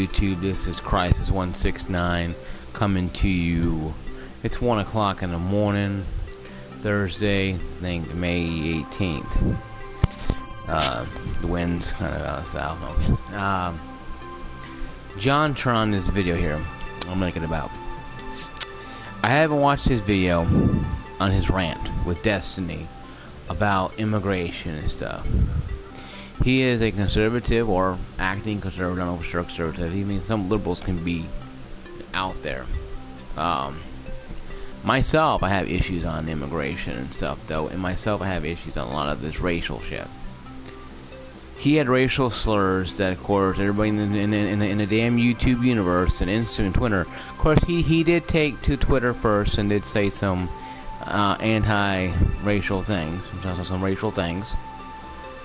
YouTube. This is Crisis169 coming to you. It's 1 o'clock in the morning, Thursday, I think May 18th. The wind's kind of out south. Jontron is the video here I'm making about. I haven't watched his video on his rant with Destiny about immigration and stuff. He is a conservative, or acting conservative, I don't know for sure conservative. He means some liberals can be out there. Myself, I have issues on immigration and stuff, though, and myself, I have issues on a lot of this racial shit. He had racial slurs that, of course, everybody in the damn YouTube universe and Instagram and Twitter, of course, he did take to Twitter first and did say some anti-racial things, some racial things.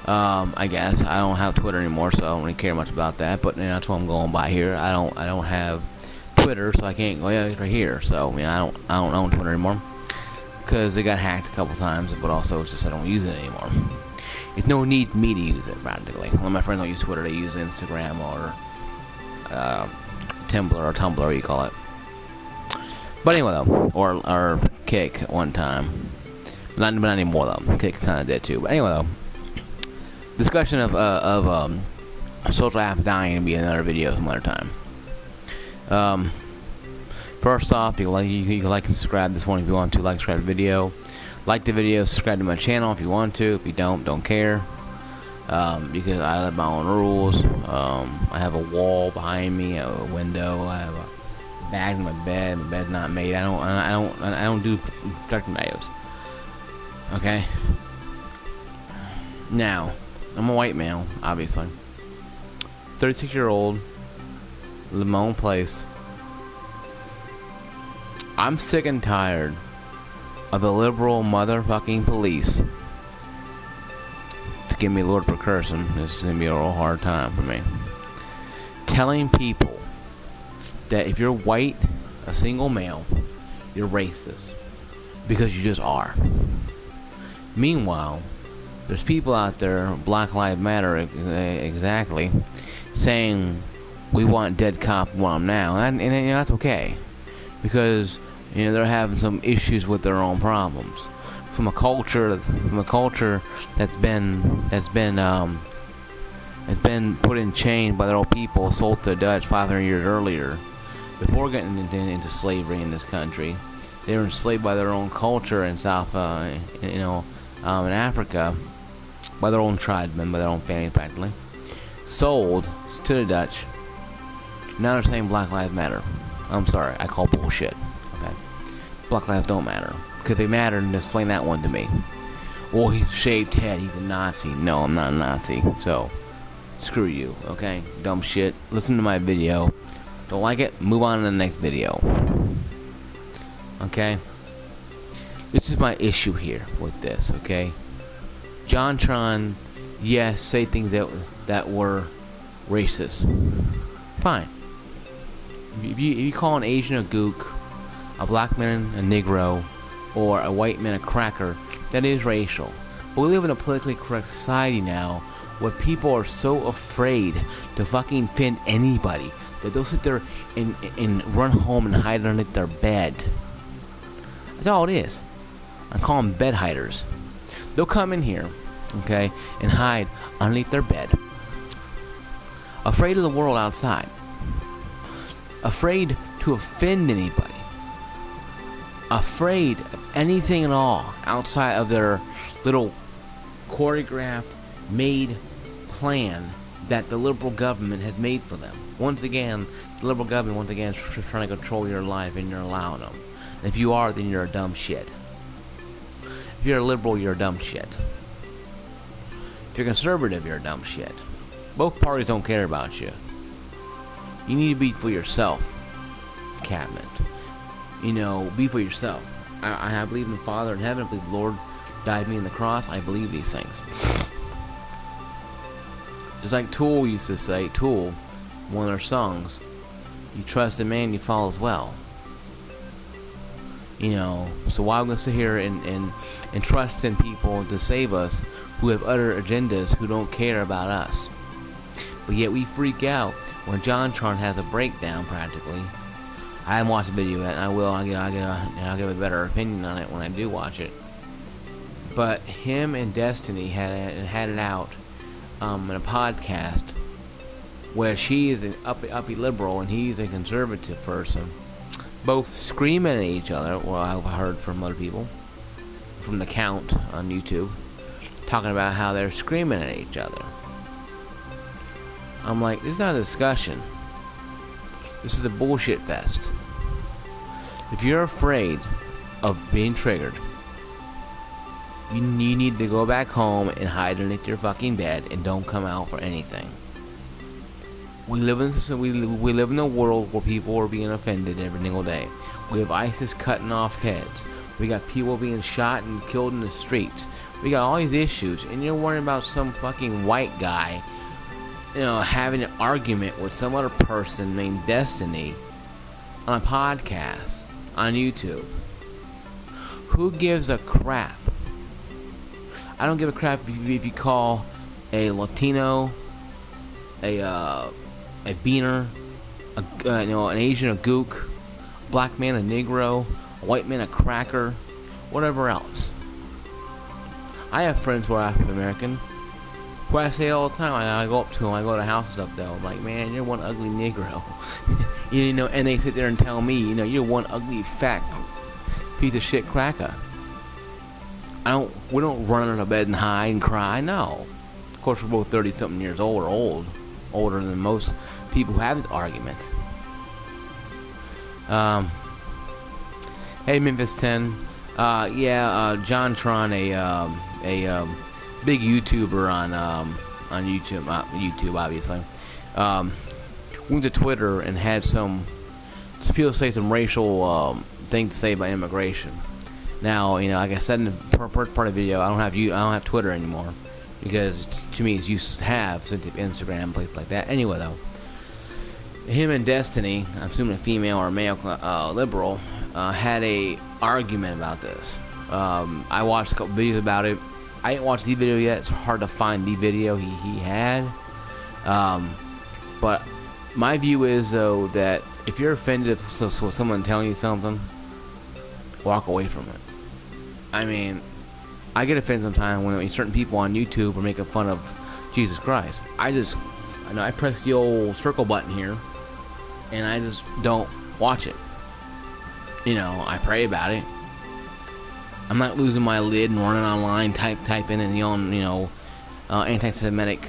I guess I don't have Twitter anymore, so I don't really care much about that. But that's what I'm going by here. I don't have Twitter, so I can't go right here. So I don't own Twitter anymore because it got hacked a couple times. But also, it's just I don't use it anymore. It's no need for me to use it practically. All my friends don't use Twitter; they use Instagram or Tumblr or Tumblr, what you call it. But anyway, though, or Kick at one time, but not anymore though. Kick kind of dead too. But anyway, though. Discussion of social app dying to be another video some other time. First off, you can like and subscribe this one if you want to. Like, subscribe the video. Like the video, subscribe to my channel if you want to. If you don't care. Because I have my own rules. I have a wall behind me, a window. I have a bag in my bed. My bed's not made. I don't do construction videos. Okay. Now, I'm a white male, obviously. 36-year-old, live in my own place. I'm sick and tired of the liberal motherfucking police. Forgive me, Lord, for cursing. This is gonna be a real hard time for me. Telling people that if you're white, a single male, you're racist. Because you just are. Meanwhile, there's people out there, Black Lives Matter, exactly, saying we want dead cop, we want them now, and that's okay, because they're having some issues with their own problems. From a culture that's been put in chains by their own people, sold to the Dutch 500 years earlier, before getting into slavery in this country. They were enslaved by their own culture in South, in Africa. By their own tribesmen, by their own families practically. Sold to the Dutch. Now they're saying Black Lives Matter. I'm sorry, I call bullshit. Okay? Black lives don't matter. Because if they matter, then explain that one to me. Well, he's shaved head, he's a Nazi. No, I'm not a Nazi. So, screw you, okay? Dumb shit. Listen to my video. Don't like it? Move on to the next video. Okay? This is my issue here with this, okay? Jontron, yes, say things that were racist. Fine. If you call an Asian a gook, a black man a negro, or a white man a cracker, that is racial. But we live in a politically correct society now where people are so afraid to fucking offend anybody that they'll sit there and run home and hide underneath their bed. That's all it is. I call them bed hiders. They'll come in here, okay, and hide underneath their bed. Afraid of the world outside. Afraid to offend anybody. Afraid of anything at all outside of their little choreographed, made plan that the liberal government has made for them. Once again, the liberal government, is trying to control your life, and you're allowing them. And if you are, then you're a dumb shit. If you're a liberal, you're a dumb shit. If you're conservative, you're a dumb shit. Both parties don't care about you. You need to be for yourself, cabinet. Be for yourself. I believe in the Father in heaven. I believe the Lord died me on the cross. I believe these things. Just like Tool used to say, Tool, one of their songs, you trust in man, you fall as well. So why are we going to sit here and trust in people to save us who have other agendas, who don't care about us? but yet we freak out when JonTron has a breakdown practically. I haven't watched the video yet, and I will. I'll give a better opinion on it when I do watch it. But him and Destiny had it out in a podcast where she is an uppy liberal and he's a conservative person, both screaming at each other. Well, I've heard from other people, from the count on YouTube, talking about how they're screaming at each other. I'm like, this is not a discussion. This is a bullshit fest. If you're afraid of being triggered, you need to go back home and hide underneath your fucking bed and don't come out for anything. We live in a world where people are being offended every single day. We have ISIS cutting off heads. We got people being shot and killed in the streets. We got all these issues, and you're worrying about some fucking white guy, having an argument with some other person named Destiny on a podcast on YouTube. Who gives a crap? I don't give a crap if you call a Latino a beaner, an Asian a gook, a black man a negro, a white man a cracker, whatever else. I have friends who are African American, who I say all the time. I go up to them, I go to houses up there. I'm like, man, you're one ugly negro, and they sit there and tell me, you're one ugly fat piece of shit cracker. We don't run under the bed and hide and cry. No, of course we're both 30-something years old, or older than most people who have this argument. Hey, Memphis 10. JonTron, a big YouTuber on YouTube, obviously, went to Twitter and had some people say some racial things to say about immigration. Now, like I said in the first part of the video, I don't have Twitter anymore, because to me it's useless to have, since Instagram, places like that. Anyway, though, him and Destiny, I'm assuming a female or a male liberal, had a argument about this. I watched a couple videos about it. I didn't watch the video yet. It's hard to find the video he had. But my view is, though, that if you're offended with someone telling you something, walk away from it. I mean, I get offended sometimes when certain people on YouTube are making fun of Jesus Christ. I press the old circle button here, and I just don't watch it. I pray about it. I'm not losing my lid and running online, typing in anti-Semitic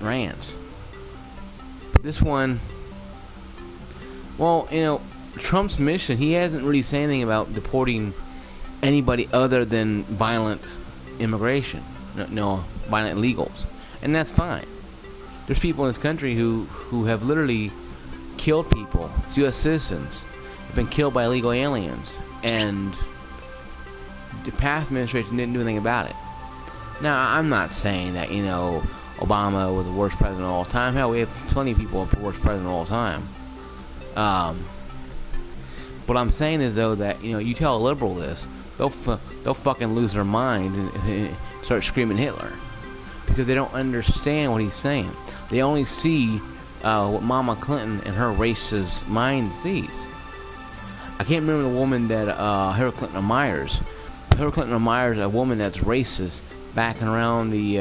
rants. But this one, well, Trump's mission, he hasn't really said anything about deporting anybody other than violent immigration, violent illegals, and that's fine. There's people in this country who have literally killed people, U.S. citizens, have been killed by illegal aliens, and the past administration didn't do anything about it. Now, I'm not saying that Obama was the worst president of all time. Hell, we have plenty of people the worst president of all time. What I'm saying is, though, that you tell a liberal this, they'll fucking lose their mind and start screaming Hitler, because they don't understand what he's saying. They only see what Mama Clinton and her racist mind sees. I can't remember the woman that Hillary Clinton admires. Hillary Clinton admires a woman that's racist back in around the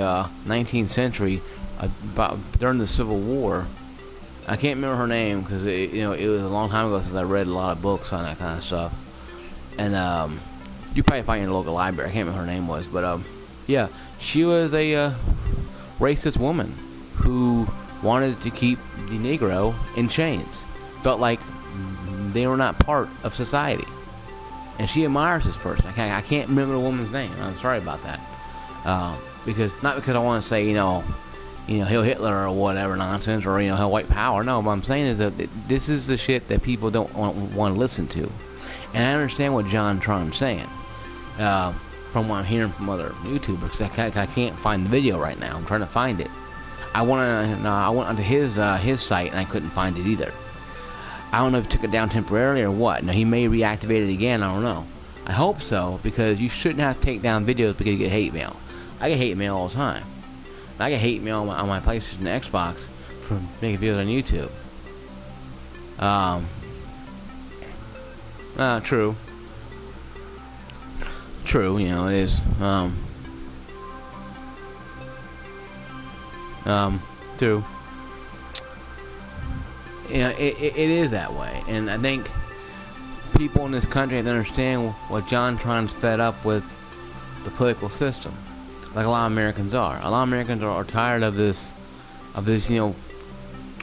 19th century, during the Civil War. I can't remember her name, because it was a long time ago since I read a lot of books on that kind of stuff. And you probably find it in the local library. I can't remember what her name was, but yeah, she was a racist woman who wanted to keep the Negro in chains. Felt like they were not part of society, and she admires this person. I can't remember the woman's name. I'm sorry about that. Because I want to say Hail Hitler or whatever nonsense, or Hail White Power. No, what I'm saying is that this is the shit that people don't want to listen to. And I understand what JonTron's saying, from what I'm hearing from other YouTubers. I can't find the video right now. I'm trying to find it. I went onto his site and I couldn't find it either. I don't know if he took it down temporarily or what. Now, he may reactivate it again. I don't know. I hope so, because you shouldn't have to take down videos because you get hate mail. I get hate mail all the time. I get hate mail on my PlayStation and Xbox from making videos on YouTube. True. True, you know, it is. True. You know, it is that way, and I think people in this country have to understand what jontron's fed up with the political system, like a lot of Americans are. A lot of Americans are tired of this, you know,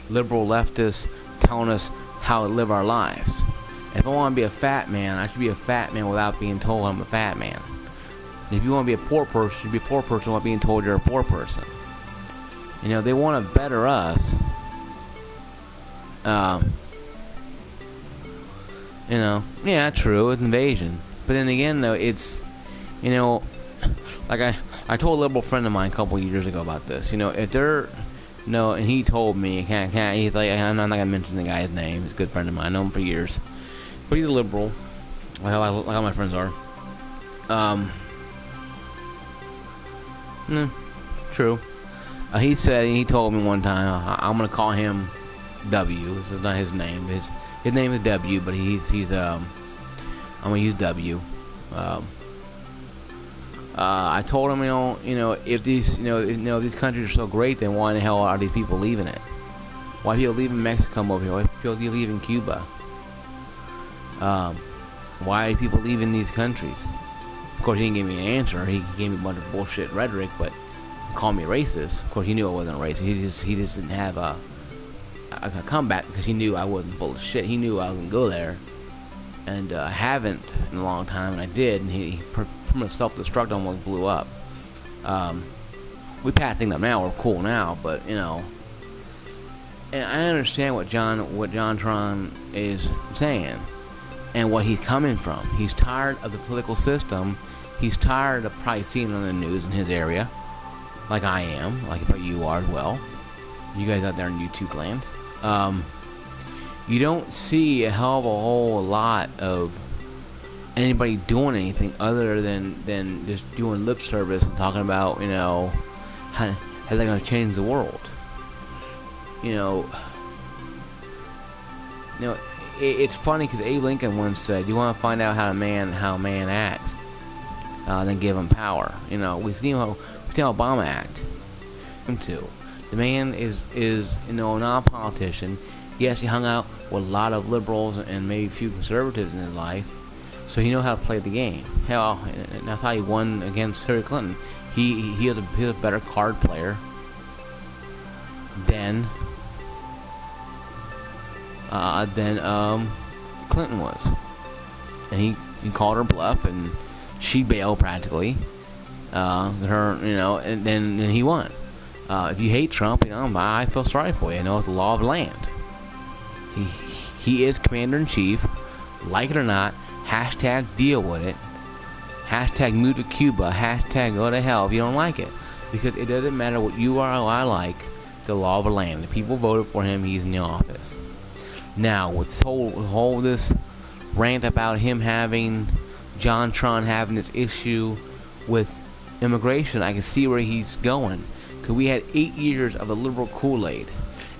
liberal leftists telling us how to live our lives. If I want to be a fat man, I should be a fat man without being told I'm a fat man. And if you want to be a poor person, you should be a poor person without being told you're a poor person. You know, they want to better us. You know, yeah, true, it's invasion. But then again, though, it's, you know, like I told a liberal friend of mine a couple years ago about this. You know, if they're, no, and he told me, he's like, I'm not gonna mention the guy's name. He's a good friend of mine. I know him for years. But he's a liberal, like all my friends are. True. He said, he told me one time, I'm gonna call him W. This is not his name. His name is W, but he's I'm gonna use W. I told him, you know, if these, these countries are so great, then why in the hell are these people leaving it? Why are people leaving Mexico come over here? Why are people leaving Cuba? Why are people leaving these countries? Of course, he didn't give me an answer. He gave me a bunch of bullshit rhetoric, but called me racist. Of course, he knew I wasn't racist. He just didn't have a comeback because he knew I wasn't full of shit. He knew I was gonna go there, and I haven't in a long time, and I did. And he from a self-destruct almost blew up. We passed things up now. We're cool now, but you know. And I understand what jontron is saying, and what he's coming from. He's tired of the political system. He's tired of probably seeing it on the news in his area, like I am, like you are as well. You guys out there in YouTube land. You don't see a hell of a whole lot of anybody doing anything other than just doing lip service and talking about, you know, how they're going to change the world. You know, it's funny because Abe Lincoln once said, "You want to find out how a man acts, then give him power." You know, we see how Obama act. Him too. The man is you know, not a politician. Yes, he hung out with a lot of liberals and maybe a few conservatives in his life, so he knows how to play the game. Hell, and that's how he won against Hillary Clinton. He was a better card player than Clinton was, and he called her bluff, and she bailed practically. Her, you know, and then he won. If you hate Trump, you know, I feel sorry for you. You know, it's the law of the land. He is commander-in-chief, like it or not. Hashtag deal with it. Hashtag move to Cuba. Hashtag go to hell if you don't like it, because it doesn't matter what you are or I like. The law of the land. The people voted for him. He's in the office. Now, with this rant about him having jontron having this issue with immigration, I can see where he's going. Because we had 8 years of the liberal Kool-Aid,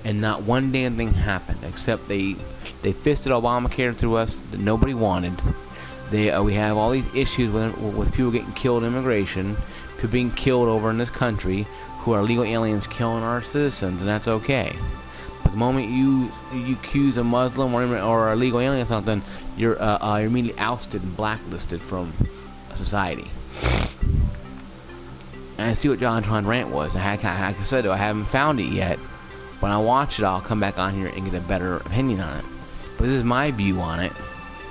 and not one damn thing happened, except they fisted Obamacare through us that nobody wanted. We have all these issues with people getting killed in immigration, people being killed over in this country, who are illegal aliens killing our citizens, and that's okay. But the moment you accuse a Muslim or a illegal alien of something, you're immediately ousted and blacklisted from society. And I see what jontron rant was. Like I said, I haven't found it yet. When I watch it, I'll come back on here and get a better opinion on it. But this is my view on it,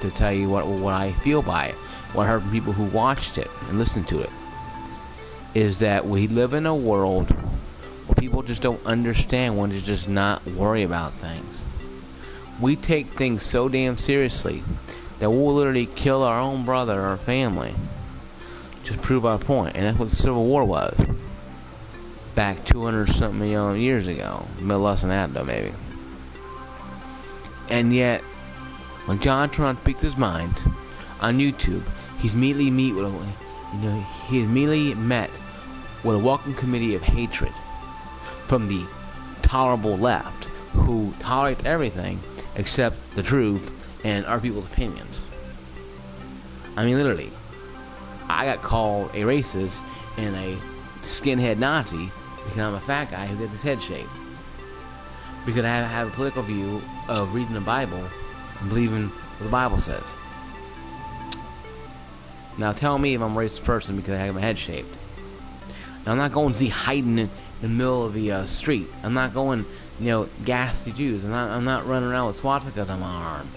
to tell you what I feel by it. What I heard from people who watched it and listened to it, is that we live in a world where people just don't understand when to just not worry about things. We take things so damn seriously that we'll literally kill our own brother or family to prove our point. And that's what the Civil War was back 200-something years ago. A little less than that, though, maybe. And yet, when jontron speaks his mind on YouTube, he's immediately met with a welcome committee of hatred from the tolerable left who tolerates everything except the truth and other people's opinions. I mean, literally, I got called a racist and a skinhead Nazi because I'm a fat guy who gets his head shaved. Because I have a political view of reading the Bible and believing what the Bible says. Now tell me if I'm a racist person because I have my head shaved. Now I'm not going to see hiding in the middle of the street. I'm not going, gas the Jews. I'm not running around with swastikas on my arm.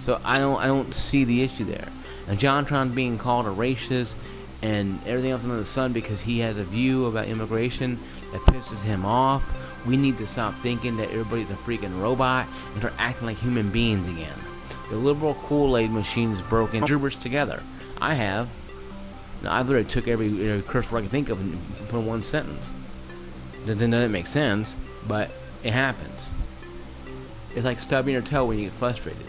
So I don't see the issue there. And jontron being called a racist and everything else under the sun because he has a view about immigration that pisses him off. We need to stop thinking that everybody's a freaking robot and start acting like human beings again. The liberal Kool-Aid machine is broken. Gibberish together. I've literally took every curse word I can think of and put in one sentence. That doesn't make sense, but it happens. It's like stubbing your toe when you get frustrated.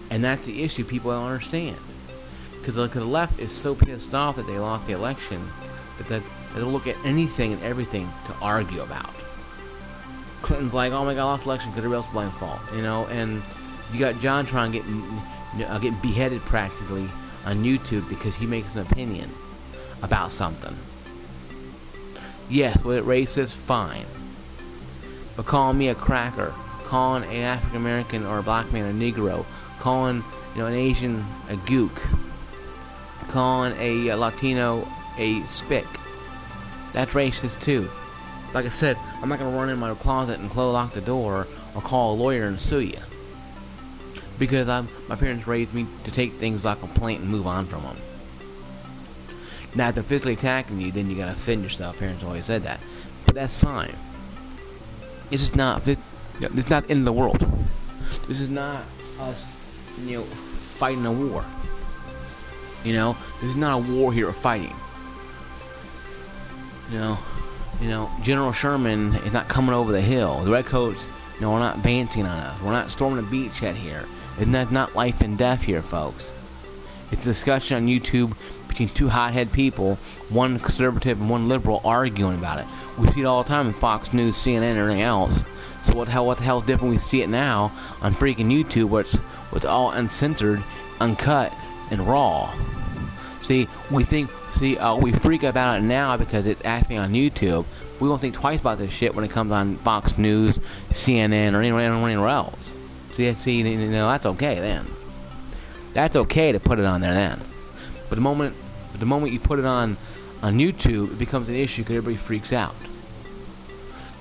And that's the issue people don't understand. Because the left is so pissed off that they lost the election that they'll look at anything and everything to argue about. Clinton's like, oh my God, I lost the election because everybody else blames fault, and you got jontron getting beheaded practically on YouTube because he makes an opinion about something. Yes, was it racist? Fine. But calling me a cracker, calling an African American or a black man a Negro, calling an Asian a gook, calling a Latino a spick, that's racist too. Like I said, I'm not going to run in my closet and lock the door or call a lawyer and sue you. Because my parents raised me to take things like a complaint and move on from them. Now, if they're physically attacking you, then you got to defend yourself. Parents always said that. But that's fine. It's just not, this is not the end of the world. This is not us, fighting a war. This is not a war here of fighting. General Sherman is not coming over the hill. The Redcoats, we're not advancing on us. We're not storming a beachhead here. And that's not life and death here, folks. It's a discussion on YouTube between two hothead people, one conservative and one liberal, arguing about it. We see it all the time in Fox News, CNN, and everything else. So what the hell is different? We see it now on freaking YouTube where it's all uncensored, uncut, and raw. See, we freak about it now because it's acting on YouTube. We won't think twice about this shit when it comes on Fox News, CNN, or anywhere else. See, that's okay then. That's okay to put it on there then. But the moment you put it on YouTube, it becomes an issue because everybody freaks out.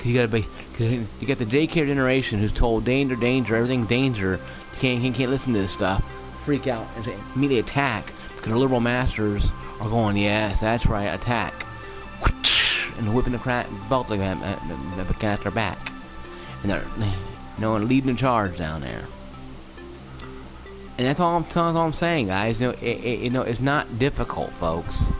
You got the daycare generation who's told danger, everything's danger. You can't listen to this stuff. Freak out and immediately attack because the liberal masters are going, yes, that's right, attack, and whipping the belt like that against their back, and they're leading the charge down there. And that's all I'm saying, guys. It's not difficult, folks.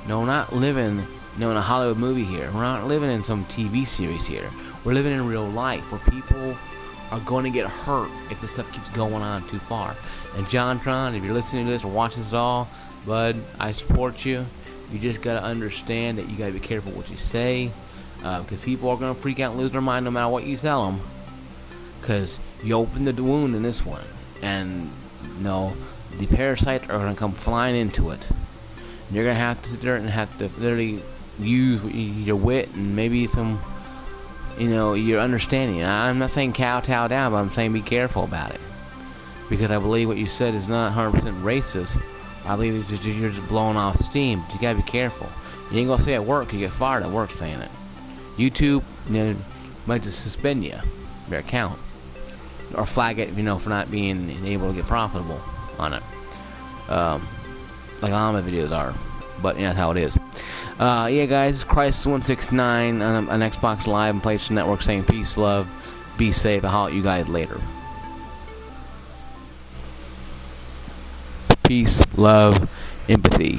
No, we're not living, in a Hollywood movie here. We're not living in some TV series here. We're living in real life where people are going to get hurt if this stuff keeps going on too far. And jontron, if you're listening to this or watching this at all, bud, I support you. You just got to understand that you got to be careful what you say, because people are going to freak out and lose their mind no matter what you tell them, because you opened the wound in this one, and the parasites are going to come flying into it. And you're going to have to sit there and have to literally use your wit and maybe some, your understanding. I'm not saying kowtow down, but I'm saying be careful about it, because I believe what you said is not 100% racist. I believe you're just blowing off steam. But you gotta be careful. You ain't gonna say at work, you get fired at work saying it. YouTube, might just suspend you, your account, or flag it, for not being able to get profitable on it. Like all my videos are, but that's how it is. Yeah, guys, it's crisis169 on Xbox Live and PlayStation Network saying peace, love, be safe. I'll holler at you guys later. Peace, love, empathy.